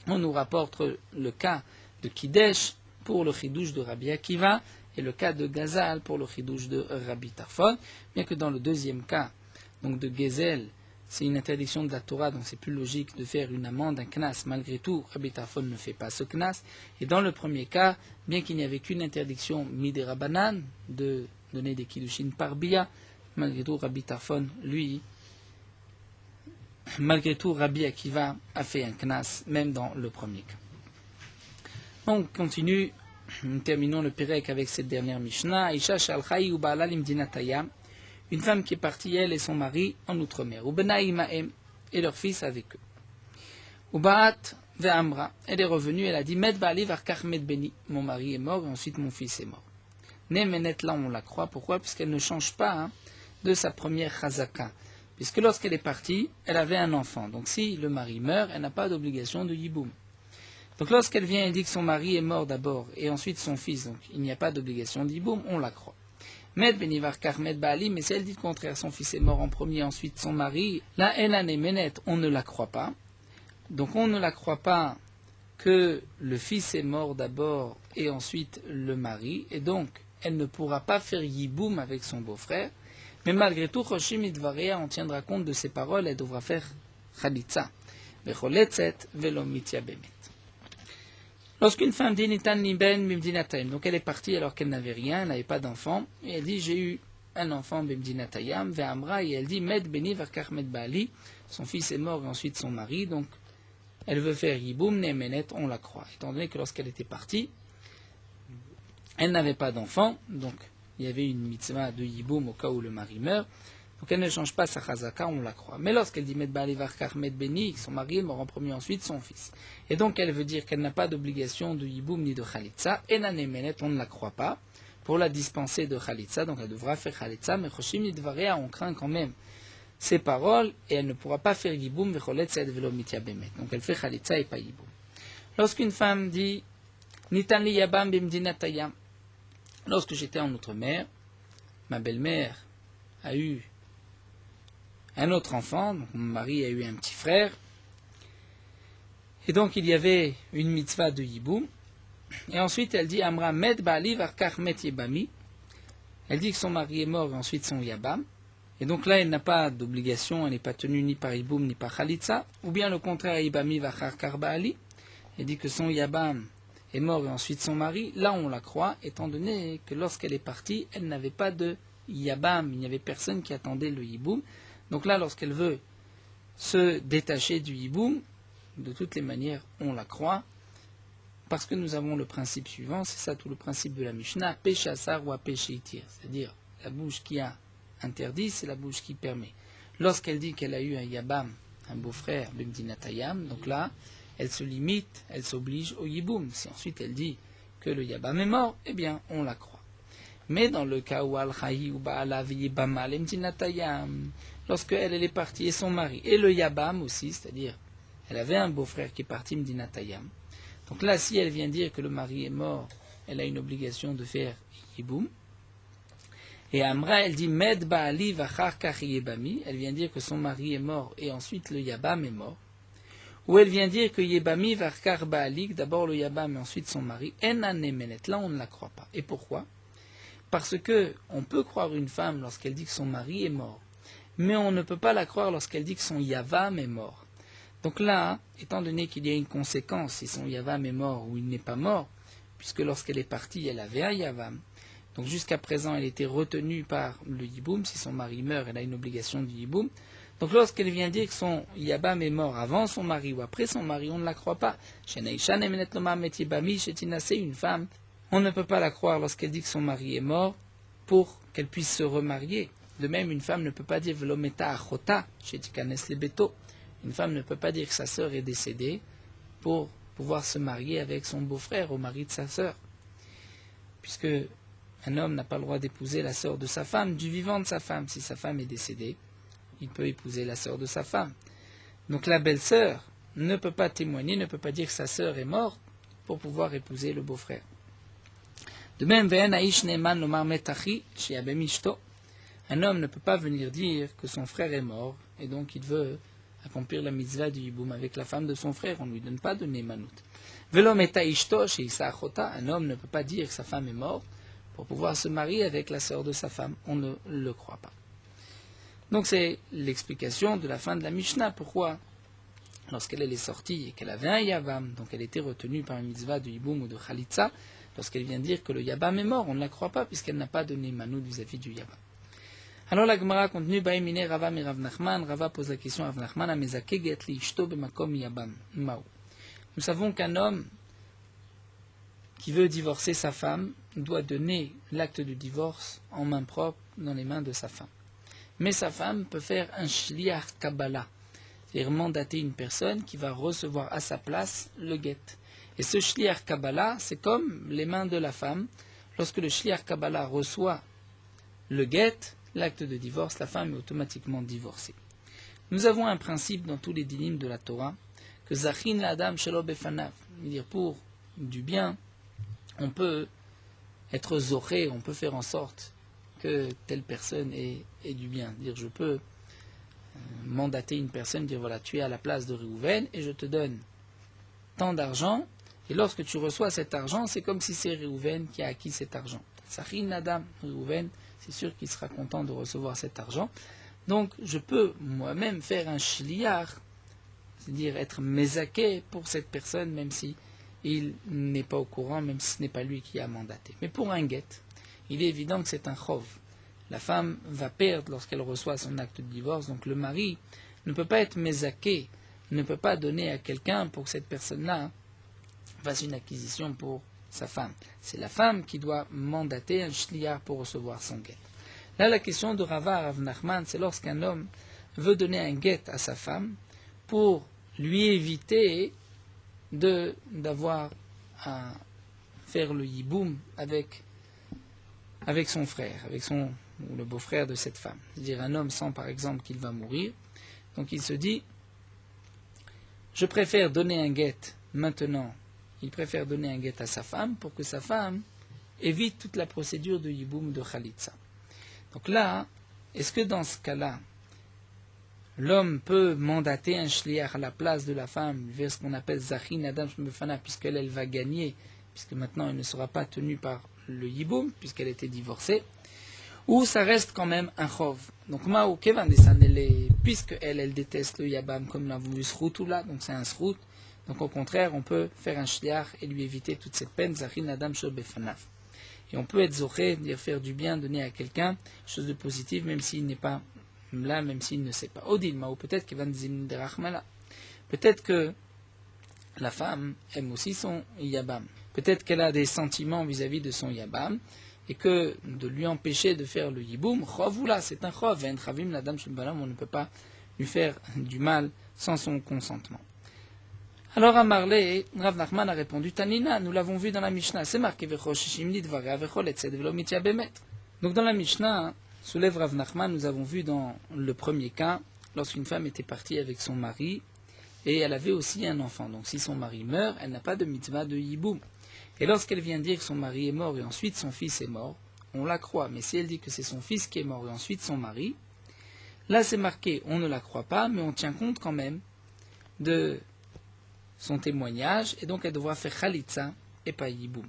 on nous rapporte le cas de Kidesh pour le Chidouche de Rabbi Akiva, et le cas de Gazal pour le Chidouche de Rabbi Tarfon, bien que dans le deuxième cas, donc de Gezel, c'est une interdiction de la Torah, donc c'est plus logique de faire une amende, un knas. Malgré tout, Rabbi Tarfon ne fait pas ce knas. Et dans le premier cas, bien qu'il n'y avait qu'une interdiction midé Rabbanan de donner des kiddushin par bia, malgré tout, Rabbi Tarfon, lui, malgré tout, Rabbi Akiva a fait un knas, même dans le premier cas. On continue, nous terminons le Pérec avec cette dernière Mishnah. Isha shalchai u ba'ala limdinataya. Une femme qui est partie, elle et son mari, en outre-mer. Ubenai ma'em, et leur fils avec eux. Ubaat ve'amra, elle est revenue, elle a dit, Med ba'ali varkach med beni, mon mari est mort, et ensuite mon fils est mort. Ne menet, là on la croit, pourquoi? Puisqu'elle ne change pas de sa première chazaka. Puisque lorsqu'elle est partie, elle avait un enfant. Donc si le mari meurt, elle n'a pas d'obligation de yiboum. Donc lorsqu'elle vient et dit que son mari est mort d'abord et ensuite son fils, donc il n'y a pas d'obligation de yiboum, on la croit. Med benivar karmet baali, mais si elle dit le contraire, son fils est mort en premier, ensuite son mari, là elle en est ménette, on ne la croit pas. Donc on ne la croit pas que le fils est mort d'abord et ensuite le mari, et donc elle ne pourra pas faire yiboum avec son beau-frère. Mais malgré tout, Choshim Idvaria, on tiendra compte de ses paroles, elle devra faire Chalitza. Becholetzet velo mitya bemet. Lorsqu'une femme dit Nitan Liben Bimdinatayim, donc elle est partie alors qu'elle n'avait rien, elle n'avait pas d'enfant, et elle dit j'ai eu un enfant Bimdinatayam, Ve'amra, et elle dit Med Beni Varkar Med Baali, son fils est mort et ensuite son mari, donc elle veut faire Yiboum Nemenet, on la croit. Étant donné que lorsqu'elle était partie, elle n'avait pas d'enfant, donc il y avait une mitzvah de Yiboum au cas où le mari meurt, donc elle ne change pas sa chazaka, on la croit. Mais lorsqu'elle dit Med Baali Varkar Med Beni, son mari est mort en premier, ensuite son fils. Et donc elle veut dire qu'elle n'a pas d'obligation de Yiboum ni de Khalitza, et la Nemenet, on ne la croit pas, pour la dispenser de Khalitza, donc elle devra faire Khalitza, mais Choshim Idvaria, on craint quand même ses paroles, et elle ne pourra pas faire Yiboum, Vecholetzet velo mitya bemet. Donc elle fait Khalitza et pas Yiboum. Lorsqu'une femme dit Nitan li Yabam bimdinatayam, lorsque j'étais en Outre-mer, ma belle-mère a eu un autre enfant, donc mon mari a eu un petit frère, et donc il y avait une mitzvah de Yiboum, et ensuite elle dit Amra Med Baali Varkar Met Yebami, elle dit que son mari est mort et ensuite son Yabam, et donc là elle n'a pas d'obligation, elle n'est pas tenue ni par Yiboum ni par Khalitza, ou bien le contraire, Yebami Varkar Baali, elle dit que son Yabam est mort et ensuite son mari, là on la croit, étant donné que lorsqu'elle est partie, elle n'avait pas de Yabam, il n'y avait personne qui attendait le Yiboum. Donc là, lorsqu'elle veut se détacher du Yiboum, de toutes les manières, on la croit, parce que nous avons le principe suivant, c'est ça tout le principe de la Mishnah, Péchassar ou Pécheitir, c'est-à-dire la bouche qui a interdit, c'est la bouche qui permet. Lorsqu'elle dit qu'elle a eu un Yabam, un beau-frère, Bimdinatayam, donc là, elle se limite, elle s'oblige au Yiboum. Si ensuite elle dit que le Yabam est mort, eh bien, on la croit. Mais dans le cas où Al-Khahi ou Ba'ala Yibama Lemdinatayam, lorsque elle est partie et son mari, et le Yabam aussi, c'est-à-dire, elle avait un beau-frère qui est parti Mdinatayam. Donc là, si elle vient dire que le mari est mort, elle a une obligation de faire Yiboum. Et Amra, elle dit Med Ba'ali Vachar Kach Yebami, elle vient dire que son mari est mort et ensuite le Yabam est mort. Ou elle vient dire que Yebami Varkar Ba'ali, d'abord le Yabam et ensuite son mari, Enan Nemenet, là on ne la croit pas. Et pourquoi? Parce que on peut croire une femme lorsqu'elle dit que son mari est mort, mais on ne peut pas la croire lorsqu'elle dit que son Yavam est mort. Donc là, étant donné qu'il y a une conséquence si son Yavam est mort ou il n'est pas mort, puisque lorsqu'elle est partie, elle avait un Yavam, donc jusqu'à présent elle était retenue par le Yiboum, si son mari meurt, elle a une obligation du Yiboum. Donc lorsqu'elle vient dire que son Yabam est mort avant son mari ou après son mari, on ne la croit pas. C'est une femme. On ne peut pas la croire lorsqu'elle dit que son mari est mort pour qu'elle puisse se remarier. De même, une femme ne peut pas dire Velometa achota chez Tikanes le Beto. Une femme ne peut pas dire que sa sœur est décédée pour pouvoir se marier avec son beau-frère au mari de sa sœur. Puisque un homme n'a pas le droit d'épouser la sœur de sa femme, du vivant de sa femme. Si sa femme est décédée, il peut épouser la sœur de sa femme. Donc la belle-sœur ne peut pas témoigner, ne peut pas dire que sa sœur est morte pour pouvoir épouser le beau-frère. De même, un homme ne peut pas venir dire que son frère est mort et donc il veut accomplir la mitzvah du Yiboum avec la femme de son frère, on ne lui donne pas de Nemanut. Un homme ne peut pas dire que sa femme est morte pour pouvoir se marier avec la sœur de sa femme, on ne le croit pas. Donc c'est l'explication de la fin de la Mishnah. Pourquoi, lorsqu'elle est sortie et qu'elle avait un Yavam, donc elle était retenue par une mitzvah de Yiboum ou de Khalitza, lorsqu'elle vient dire que le Yabam est mort, on ne la croit pas puisqu'elle n'a pas donné Manout vis-à-vis du Yabam. Alors la Gemara continue, Baïmine Rava mi Rav Nachman, Rava pose la question à Rav Nachman, Amezake get li ishto bemakom Yabam, Mao. Nous savons qu'un homme qui veut divorcer sa femme doit donner l'acte de divorce en main propre dans les mains de sa femme. Mais sa femme peut faire un shliach Kabbalah, c'est-à-dire mandater une personne qui va recevoir à sa place le guet. Et ce shliach Kabbalah, c'est comme les mains de la femme. Lorsque le shliach Kabbalah reçoit le guet, l'acte de divorce, la femme est automatiquement divorcée. Nous avons un principe dans tous les dinim de la Torah, que Zachin l'Adam Shelo Befanav, c'est-à-dire pour du bien, on peut être zoré, on peut faire en sorte que telle personne ait du bien. Dire je peux mandater une personne, dire voilà, tu es à la place de Réhouven et je te donne tant d'argent, et lorsque tu reçois cet argent, c'est comme si c'est Réhouven qui a acquis cet argent. Zachin l'Adam, Réhouven, c'est sûr qu'il sera content de recevoir cet argent. Donc je peux moi-même faire un shliach, c'est-à-dire être mézaké pour cette personne, même si il n'est pas au courant, même si ce n'est pas lui qui a mandaté. Mais pour un guet, il est évident que c'est un chov. La femme va perdre lorsqu'elle reçoit son acte de divorce, donc le mari ne peut pas être mézaké, ne peut pas donner à quelqu'un pour que cette personne-là fasse une acquisition pour sa femme. C'est la femme qui doit mandater un shliach pour recevoir son guet. Là, la question de Rava Rav Nachman, c'est lorsqu'un homme veut donner un guet à sa femme pour lui éviter d'avoir à faire le yiboum avec son frère, ou le beau-frère de cette femme. C'est-à-dire un homme sent par exemple qu'il va mourir, donc il se dit, je préfère donner un guet maintenant, il préfère donner un guet à sa femme pour que sa femme évite toute la procédure de yiboum de khalitsa. Donc là, est-ce que dans ce cas-là, l'homme peut mandater un shliach à la place de la femme vers ce qu'on appelle Zachin Adam Shmefana, puisqu'elle va gagner, puisque maintenant elle ne sera pas tenue par le yiboum, puisqu'elle était divorcée, ou ça reste quand même un chov. Donc Mao Kevan puisque elle déteste le yabam, comme nous l'avons vu sroutou là, donc c'est un srout, donc au contraire, on peut faire un shliach et lui éviter toute cette peine, Zachin Adam Shmefana. Et on peut être zoché, dire faire du bien, donner à quelqu'un, chose de positif, même s'il n'est pas là, même s'il ne sait pas. Odilma, ou peut-être qu'il va nous derachmala. Peut-être que la femme aime aussi son yabam. Peut-être qu'elle a des sentiments vis-à-vis de son yabam, et que de lui empêcher de faire le yiboum, chovoula, c'est un chov, chavim la dame shembalam, on ne peut pas lui faire du mal sans son consentement. Alors à Marley, Rav Nachman a répondu, Tanina, nous l'avons vu dans la Mishnah, c'est marqué Vechoshishimni dvaria vechol etzed velo mitya bemet. Donc dans la Mishnah, soulève Rav Nachman, nous avons vu dans le premier cas, lorsqu'une femme était partie avec son mari, et elle avait aussi un enfant. Donc si son mari meurt, elle n'a pas de mitzvah de yiboum. Et lorsqu'elle vient dire que son mari est mort et ensuite son fils est mort, on la croit. Mais si elle dit que c'est son fils qui est mort et ensuite son mari, là c'est marqué, on ne la croit pas, mais on tient compte quand même de son témoignage, et donc elle devra faire khalitza et pas yiboum.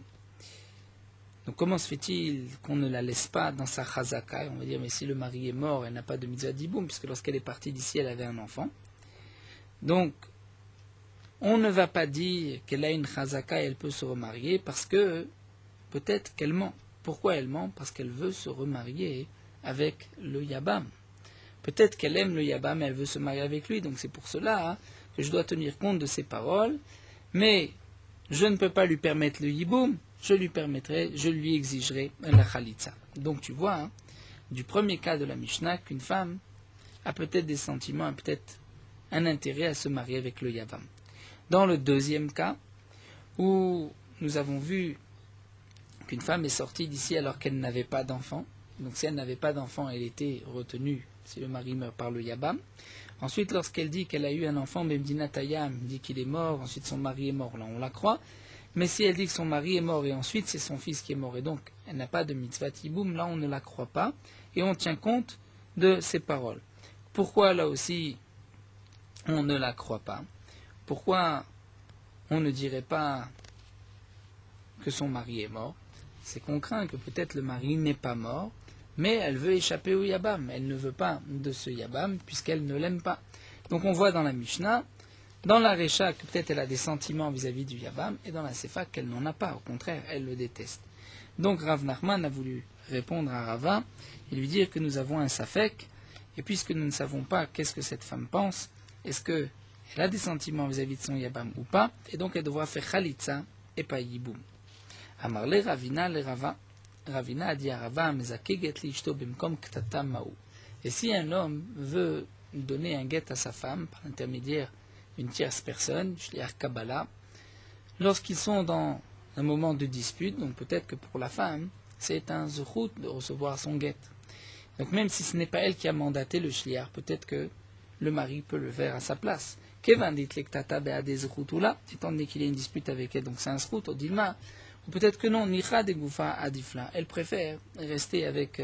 Donc comment se fait-il qu'on ne la laisse pas dans sa chazaka? On va dire, mais si le mari est mort, elle n'a pas de mitzvah d'yiboum, puisque lorsqu'elle est partie d'ici, elle avait un enfant. Donc, on ne va pas dire qu'elle a une chazaka et elle peut se remarier, parce que peut-être qu'elle ment. Pourquoi elle ment? Parce qu'elle veut se remarier avec le yabam. Peut-être qu'elle aime le yabam et elle veut se marier avec lui, donc c'est pour cela que je dois tenir compte de ses paroles, mais je ne peux pas lui permettre le yiboum, je lui exigerai la khalitza. Donc tu vois, du premier cas de la Mishnah, qu'une femme a peut-être des sentiments, a peut-être un intérêt à se marier avec le yavam. Dans le deuxième cas, où nous avons vu qu'une femme est sortie d'ici alors qu'elle n'avait pas d'enfant, donc si elle n'avait pas d'enfant, elle était retenue, si le mari meurt, par le yabam. Ensuite, lorsqu'elle dit qu'elle a eu un enfant, Memdina Tayam dit qu'il est mort, ensuite son mari est mort, là on la croit. Mais si elle dit que son mari est mort et ensuite c'est son fils qui est mort et donc elle n'a pas de mitzvah tiboum, là on ne la croit pas et on tient compte de ses paroles. Pourquoi là aussi on ne la croit pas? Pourquoi on ne dirait pas que son mari est mort? C'est qu'on craint que peut-être le mari n'est pas mort, mais elle veut échapper au yabam. Elle ne veut pas de ce yabam puisqu'elle ne l'aime pas. Donc on voit dans la Mishnah, dans la Recha, que peut-être elle a des sentiments vis-à-vis du yabam, et dans la Sefa qu'elle n'en a pas. Au contraire, elle le déteste. Donc Rav Nachman a voulu répondre à Rava et lui dire que nous avons un safek, et puisque nous ne savons pas qu'est-ce que cette femme pense, est-ce qu'elle a des sentiments vis-à-vis de son yabam ou pas, et donc elle devra faire khalitza et pas yiboum. Amarle Ravina le Rava. Ravina a dit à Rava, mezakeget li ishto bimkom ktatam maou. Et si un homme veut donner un guet à sa femme par l'intermédiaire d'une tierce personne, shliach Kabbalah, lorsqu'ils sont dans un moment de dispute, donc peut-être que pour la femme, c'est un zechut de recevoir son guet. Donc même si ce n'est pas elle qui a mandaté le shliach, peut-être que le mari peut le faire à sa place. Étant donné qu'il y a une dispute avec elle, donc c'est un srout, Odilma. Ou peut-être que non, Nicha de Goufa Adifla. Elle préfère rester avec,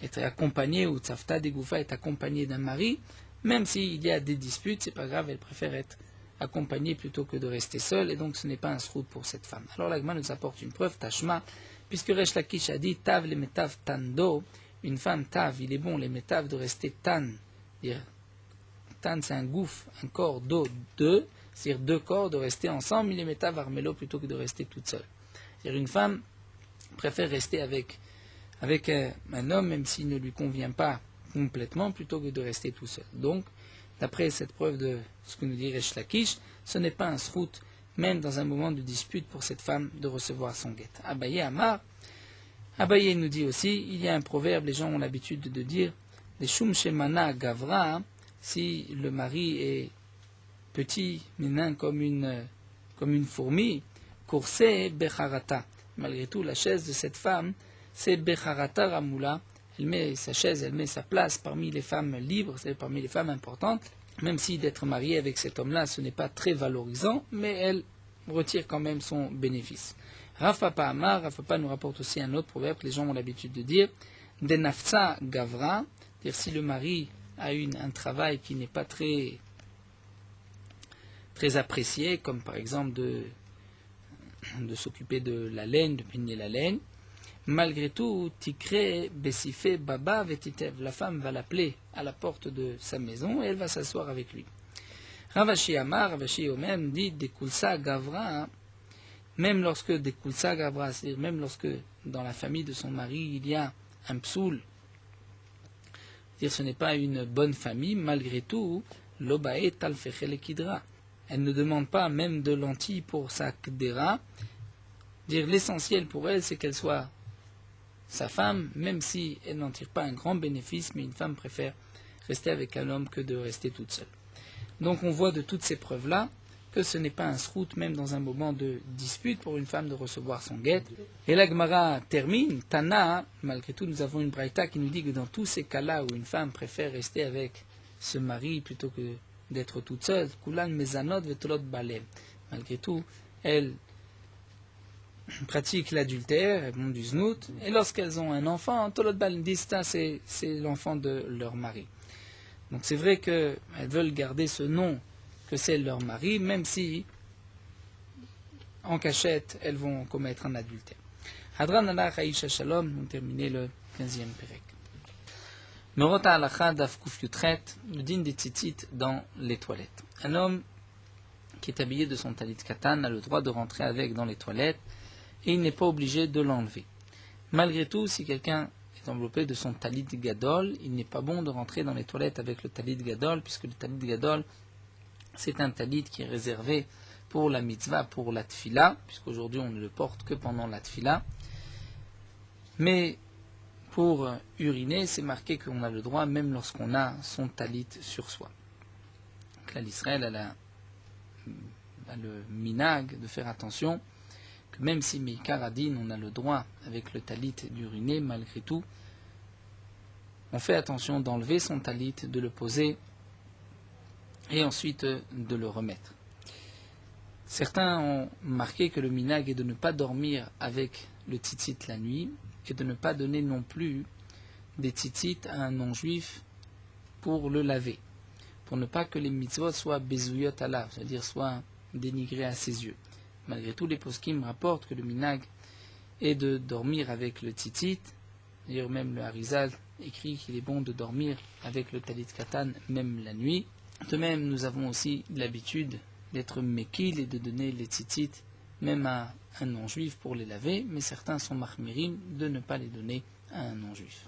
être accompagnée, ou Tzafta de Goufa est accompagnée d'un mari, même s'il y a des disputes, c'est pas grave, elle préfère être accompagnée plutôt que de rester seule, et donc ce n'est pas un srout pour cette femme. Alors l'Agma nous apporte une preuve, Tashma, puisque Resh Lakish a dit Tav le metav tando, une femme Tav, il est bon les metav de rester tan, dire tan c'est un gouffre, un corps d'eau, deux, c'est-à-dire deux corps de rester ensemble, il est metav armelo plutôt que de rester toute seule. C'est-à-dire une femme préfère rester avec un homme, même s'il ne lui convient pas complètement, plutôt que de rester tout seul. Donc, d'après cette preuve de ce que nous dit Resh Lakish, ce n'est pas un srout, même dans un moment de dispute pour cette femme, de recevoir son guet. Abaye Amar, Abaye nous dit aussi, il y a un proverbe, les gens ont l'habitude de dire, les shum shemana gavra, si le mari est petit, nain comme une fourmi, coursé becharata. Malgré tout, la chaise de cette femme, c'est becharata ramula. Elle met sa chaise, elle met sa place parmi les femmes libres, c'est parmi les femmes importantes. Même si d'être mariée avec cet homme-là, ce n'est pas très valorisant, mais elle retire quand même son bénéfice. Rafapa Amar, Rafapa nous rapporte aussi un autre proverbe que les gens ont l'habitude de dire, Denafsa Gavra, c'est-à-dire si le mari a un travail qui n'est pas très apprécié, comme par exemple de s'occuper de la laine, de peigner la laine, malgré tout, Tikre Bessifé Baba Vetitev, la femme va l'appeler à la porte de sa maison et elle va s'asseoir avec lui. Ravashi Amar, Ravashi Omen dit Dekulsa Gavra, même lorsque Dekulsa Gavra, c'est-à-dire même lorsque dans la famille de son mari il y a un psoul, c'est-à-dire ce n'est pas une bonne famille, malgré tout, Lobae Talfechele Kidra. Elle ne demande pas même de lentilles pour sa kdera. Dire l'essentiel pour elle, c'est qu'elle soit sa femme, même si elle n'en tire pas un grand bénéfice, mais une femme préfère rester avec un homme que de rester toute seule. Donc on voit de toutes ces preuves-là que ce n'est pas un srout, même dans un moment de dispute, pour une femme de recevoir son guet. Et la Gemara termine, Tana, malgré tout nous avons une braïta qui nous dit que dans tous ces cas-là où une femme préfère rester avec ce mari plutôt que d'être toute seule, Kulan mezanot vetolot balev. Malgré tout, elle pratiquent l'adultère, elles font du znout, et lorsqu'elles ont un enfant, tolot balev disent ça, c'est l'enfant de leur mari. Donc c'est vrai qu'elles veulent garder ce nom que c'est leur mari, même si en cachette, elles vont commettre un adultère. Hadran Allah Haïcha Shalom, nous terminons le 15e pérec. Merota Alacha Daf Kuf Yutret, le din des tzitzit dans les toilettes. Un homme qui est habillé de son talit katan a le droit de rentrer avec dans les toilettes et il n'est pas obligé de l'enlever. Malgré tout, si quelqu'un est enveloppé de son talit gadol, il n'est pas bon de rentrer dans les toilettes avec le talit gadol, puisque le talit gadol, c'est un talit qui est réservé pour la mitzvah, pour la tfila, puisqu'aujourd'hui on ne le porte que pendant la tfila. Mais pour uriner, c'est marqué qu'on a le droit même lorsqu'on a son talit sur soi. Donc là, l'Israël a le minag de faire attention que même si Meikar Adin, on a le droit avec le talit d'uriner, malgré tout, on fait attention d'enlever son talit, de le poser et ensuite de le remettre. Certains ont marqué que le minag est de ne pas dormir avec le tzitzit la nuit et de ne pas donner non plus des tzitzit à un non-juif pour le laver, pour ne pas que les mitzvot soient bezouyot alav, c'est-à-dire soient dénigrés à ses yeux. Malgré tout, les poskim rapportent que le minag est de dormir avec le tzitzit. D'ailleurs, même le Harizal écrit qu'il est bon de dormir avec le talit katan même la nuit. De même, nous avons aussi l'habitude d'être mekil et de donner les tzitzit même à un non-juif pour les laver, mais certains sont mahmirim de ne pas les donner à un non-juif.